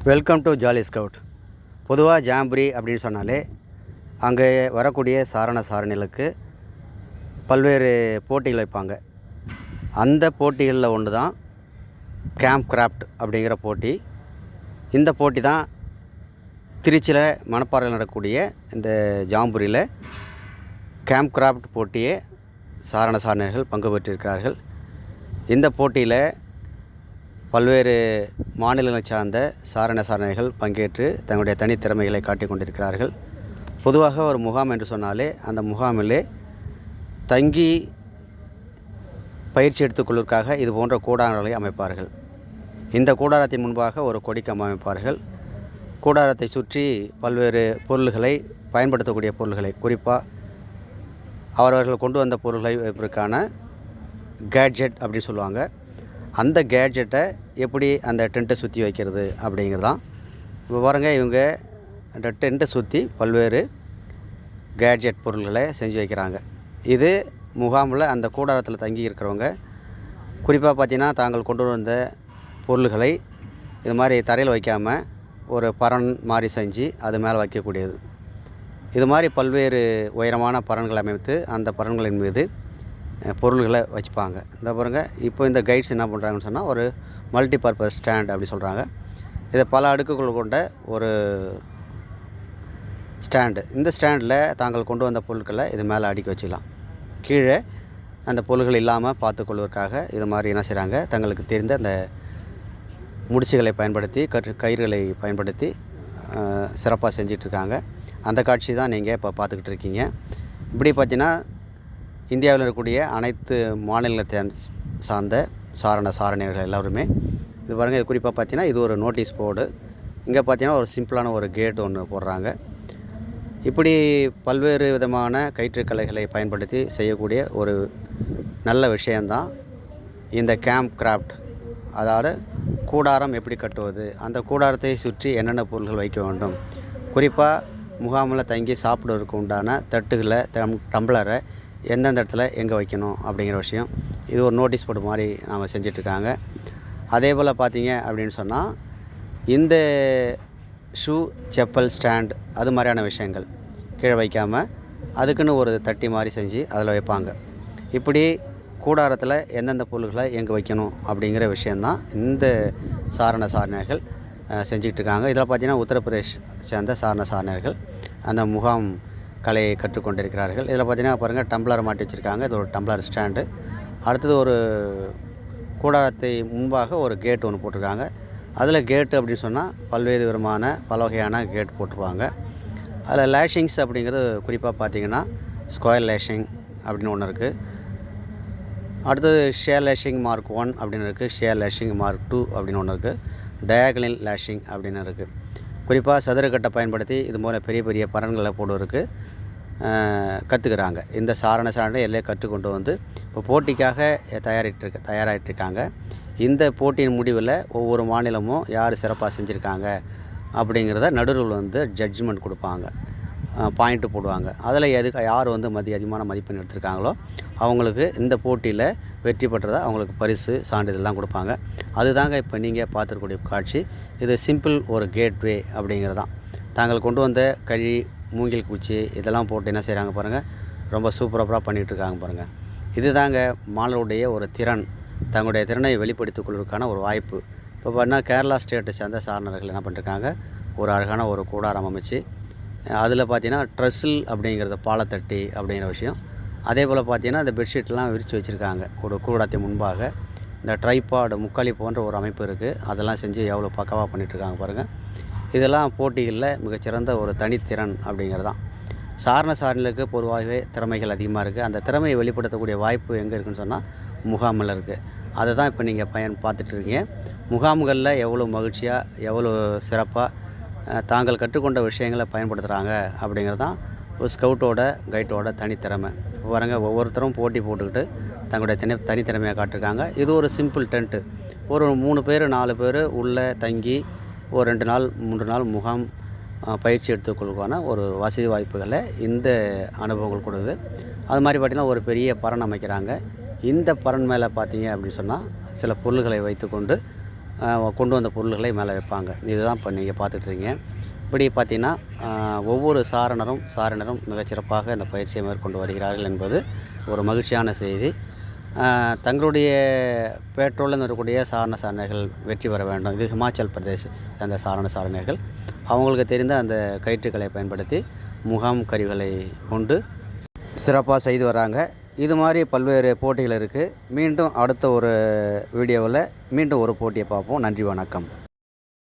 Welcome to jolly scout. பொதுவாக jamboree அப்படின்னு சொன்னாலே அங்கே வரக்கூடிய சாரணிகளுக்கு பல்வேறு போட்டிகள் வைப்பாங்க. அந்த போட்டிகளில் ஒன்று தான் கேம்ப் கிராஃப்ட் அப்படிங்கிற போட்டி. இந்த போட்டி தான் திருச்சியில் மணப்பாறையில் நடக்கக்கூடிய இந்த ஜாம்பூரியில் கேம்ப் கிராஃப்ட் போட்டியே சாரணிகள் பங்கு பெற்றிருக்கிறார்கள். இந்த போட்டியில் பல்வேறு மாநிலங்களை சார்ந்த சாரணிகள் பங்கேற்று தங்களுடைய தனித்திறமைகளை காட்டிக் கொண்டிருக்கிறார்கள். பொதுவாக ஒரு முகாம் என்று சொன்னாலே அந்த முகாமிலே தங்கி பயிற்சி எடுத்துக்கொள்வதற்காக இது போன்ற கூடாரங்களை அமைப்பார்கள். இந்த கூடாரத்தின் முன்பாக ஒரு கொடிக்கம்பம் அமைப்பார்கள். கூடாரத்தை சுற்றி பல்வேறு பொருள்களை பயன்படுத்தக்கூடிய பொருள்களை, குறிப்பாக அவரவர்கள் கொண்டு வந்த பொருள்களை வைப்பதற்கான கேட்ஜெட் அப்படின்னு சொல்லுவாங்க. அந்த கேட்ஜெட்டை எப்படி அந்த டென்ட்டை சுற்றி வைக்கிறது அப்படிங்கிறதான். இப்போ பாருங்கள், இவங்க அந்த டென்ட்டை சுற்றி பல்வேறு கேட்ஜெட் பொருள்களை செஞ்சு வைக்கிறாங்க. இது முகாமில் அந்த கூடாரத்தில் தங்கி இருக்கிறவங்க குறிப்பாக பார்த்திங்கன்னா தாங்கள் கொண்டு வந்த பொருள்களை இது மாதிரி தரையில் வைக்காமல் ஒரு பரண் மாதிரி செஞ்சு அது மேலே வைக்கக்கூடியது. இது மாதிரி பல்வேறு உயரமான பரன்களை அமைத்து அந்த பரன்களின் மீது பொருள்களை வச்சுப்பாங்க. இந்த பாருங்கள், இப்போ இந்த கைட்ஸ் என்ன பண்ணுறாங்கன்னு சொன்னால் ஒரு மல்டி பர்பஸ் ஸ்டாண்ட் அப்படி சொல்கிறாங்க. இதை பல அடுக்குகள் கொண்ட ஒரு ஸ்டாண்டு. இந்த ஸ்டாண்டில் தாங்கள் கொண்டு வந்த பொருட்களை இது மேலே அடுக்கி வச்சுக்கலாம். கீழே அந்த பொருள்கள் இல்லாமல் பார்த்துக்கொள்வதற்காக இது மாதிரி என்ன செய்கிறாங்க, தங்களுக்கு தெரிந்த அந்த முடிச்சுகளை பயன்படுத்தி கயிறுகளை பயன்படுத்தி சிறப்பாக செஞ்சிட்ருக்காங்க. அந்த காட்சி தான் நீங்கள் இப்போ பார்த்துக்கிட்டு இருக்கீங்க. இப்படி பார்த்தீங்கன்னா இந்தியாவில் இருக்கக்கூடிய அனைத்து மாநிலத்தை சார்ந்த சாரணியர்கள் எல்லோருமே இது பாருங்கள். இது குறிப்பாக பார்த்தீங்கன்னா இது ஒரு நோட்டீஸ் போர்டு. இங்கே பார்த்தீங்கன்னா ஒரு சிம்பிளான ஒரு கேட் ஒன்று போடுறாங்க. இப்படி பல்வேறு விதமான கயிற்றுக்கலைகளை பயன்படுத்தி செய்யக்கூடிய ஒரு நல்ல விஷயந்தான் இந்த கேம்ப் கிராஃப்ட். அதாவது கூடாரம் எப்படி கட்டுவது, அந்த கூடாரத்தை சுற்றி என்னென்ன பொருள்கள் வைக்க வேண்டும், குறிப்பாக முகாமில் தங்கி சாப்பிடுவதற்கு உண்டான தட்டுகளை டம்ளரை எந்தெந்த இடத்துல எங்கே வைக்கணும் அப்படிங்கிற விஷயம் இது ஒரு நோட்டீஸ் போர்டு மாதிரி நாம் செஞ்சிட்ருக்காங்க. அதே போல் பார்த்தீங்க அப்படின்னு சொன்னால் இந்த ஷூ செப்பல் ஸ்டாண்ட் அது மாதிரியான விஷயங்கள் கீழே வைக்காமல் அதுக்குன்னு ஒரு தட்டி மாதிரி செஞ்சு அதில் வைப்பாங்க. இப்படி கூடாரத்தில் எந்தெந்த பொருள்களை எங்கே வைக்கணும் அப்படிங்கிற விஷயந்தான் இந்த சாரணிகள் செஞ்சுக்கிட்டு இருக்காங்க. இதில் பார்த்திங்கன்னா உத்தரப்பிரதேஷ் சேர்ந்த சாரணிகள் அந்த முகாம் கலையை கற்றுக்கொண்டிருக்கிறார்கள். இதில் பார்த்திங்கன்னா பாருங்கள், டம்ளரை மாட்டி வச்சுருக்காங்க. இது ஒரு டம்ளர் ஸ்டாண்டு. அடுத்தது ஒரு கூடாரத்தை முன்பாக ஒரு கேட் ஒன்று போட்டிருக்காங்க. அதில் கேட்டு அப்படின்னு சொன்னால் பல்வேறு விதமான பல வகையான கேட் போட்டிருப்பாங்க. அதில் லேஷிங்ஸ் அப்படிங்கிறது குறிப்பாக பார்த்திங்கன்னா ஸ்கொயர் லேஷிங் அப்படின்னு ஒன்று இருக்குது. அடுத்தது ஷேர் லேஷிங் மார்க் 1 அப்படின்னு இருக்குது. ஷேர் லேஷிங் மார்க் 2 அப்படின்னு ஒன்று இருக்குது. டயாகனல் லேஷிங் அப்படின்னு இருக்குது. குறிப்பாக சதுரக்கட்டை பயன்படுத்தி இது போல் பெரிய பெரிய பரன்களை போடுவதற்கு கற்றுக்கிறாங்க. இந்த சாரணிகள் எல்லாம் கற்றுக்கொண்டு வந்து இப்போ போட்டிக்காக தயாராகிட்டுருக்காங்க. இந்த போட்டியின் முடிவில் ஒவ்வொரு மாநிலமும் யார் சிறப்பாக செஞ்சுருக்காங்க அப்படிங்கிறத நடுவில் வந்து ஜட்ஜ்மெண்ட் கொடுப்பாங்க, பாயிண்ட்டு போடுவாங்க. அதில் யார் வந்து அதிகமான மதிப்பெண் எடுத்திருக்காங்களோ அவங்களுக்கு இந்த போட்டியில் வெற்றி பெற்றதாக அவங்களுக்கு பரிசு சான்றிதழ்லாம் கொடுப்பாங்க. அதுதாங்க இப்போ நீங்கள் பார்த்துருக்கூடிய காட்சி. இது சிம்பிள் ஒரு கேட்வே அப்படிங்கிறதான். தாங்கள் கொண்டு வந்த கழி, மூங்கில் குச்சி இதெல்லாம் போட்டு என்ன செய்கிறாங்க பாருங்கள், ரொம்ப சூப்பராக பண்ணிகிட்ருக்காங்க பாருங்கள். இது தாங்க மாணவருடைய ஒரு திறன், தங்களுடைய திறனை வெளிப்படுத்திக் கொள்வதற்கான ஒரு வாய்ப்பு. இப்போ பார்த்தீங்கன்னா கேரளா ஸ்டேட்டை சேர்ந்த சாரணர்கள் என்ன பண்ணிருக்காங்க, ஒரு அழகான ஒரு கூடாரம் அமைச்சு அதில் பார்த்திங்கன்னா ட்ரெஸ்ஸில் அப்படிங்கிறது பாலத்தட்டி அப்படிங்கிற விஷயம். அதே போல் பார்த்திங்கன்னா இந்த பெட்ஷீட்லாம் விரித்து வச்சுருக்காங்க. ஒரு கூடாரத்தின் முன்பாக இந்த ட்ரைபாடு முக்காலி போன்ற ஒரு அமைப்பு இருக்குது. அதெல்லாம் செஞ்சு எவ்வளோ பக்காவாக பண்ணிகிட்ருக்காங்க பாருங்கள். இதெல்லாம் போட்டிகளில் மிகச்சிறந்த ஒரு தனித்திறன் அப்படிங்கிறதான். சாரணிகளுக்கு பொதுவாகவே திறமைகள் அதிகமாக இருக்குது. அந்த திறமையை வெளிப்படுத்தக்கூடிய வாய்ப்பு எங்கே இருக்குதுன்னு சொன்னால் முகாமில் இருக்குது. அதை தான் இப்போ நீங்கள் பார்த்துட்ருக்கீங்க. முகாம்களில் எவ்வளோ மகிழ்ச்சியாக எவ்வளோ சிறப்பாக தாங்கள் கற்றுக்கொண்ட விஷயங்களை பயன்படுத்துகிறாங்க அப்படிங்கிறது தான் ஒரு ஸ்கவுட்டோட கைட்டோட தனித்திறமை. பாருங்க, ஒவ்வொருத்தரும் போட்டி போட்டுக்கிட்டு தங்களுடைய தனித்திறமையாக காட்டிருக்காங்க. இது ஒரு சிம்பிள் டென்ட்டு. ஒரு 3 பேர் 4 பேர் உள்ளே தங்கி ஒரு 2 நாள் 3 நாள் முகாம் பயிற்சி எடுத்துக்கொள்ளுக்கான ஒரு வசதி வாய்ப்புகளை இந்த அனுபவங்கள் கொடுக்குது. அது மாதிரி பார்த்திங்கன்னா ஒரு பெரிய பரண் அமைக்கிறாங்க. இந்த பரண் மேலே பார்த்தீங்க அப்படின்னு சொன்னால் சில பொருள்களை வைத்துக்கொண்டு கொண்டு வந்த பொருள்களை மேலே வைப்பாங்க. இதுதான் இப்போ நீங்கள் பார்த்துட்ருக்கீங்க. இப்படி பார்த்தீங்கன்னா ஒவ்வொரு சாரணரும் மிகச்சிறப்பாக இந்த பயிற்சியை மேற்கொண்டு வருகிறார்கள் என்பது ஒரு மகிழ்ச்சியான செய்தி. தங்களுடைய பெற்றோரில் வரக்கூடிய சாரணிகள் வெற்றி பெற வேண்டும். இது ஹிமாச்சல் பிரதேஷ் சேர்ந்த சாரணிகள் அவங்களுக்கு தெரிந்த அந்த கயிற்றுகளை பயன்படுத்தி முகாம் கருவிகளை கொண்டு சிறப்பாக செய்து வராங்க. இது மாதிரி பல்வேறு போட்டிகள் இருக்குது. மீண்டும் அடுத்த ஒரு வீடியோவில் மீண்டும் ஒரு போட்டியை பார்ப்போம். நன்றி, வணக்கம்.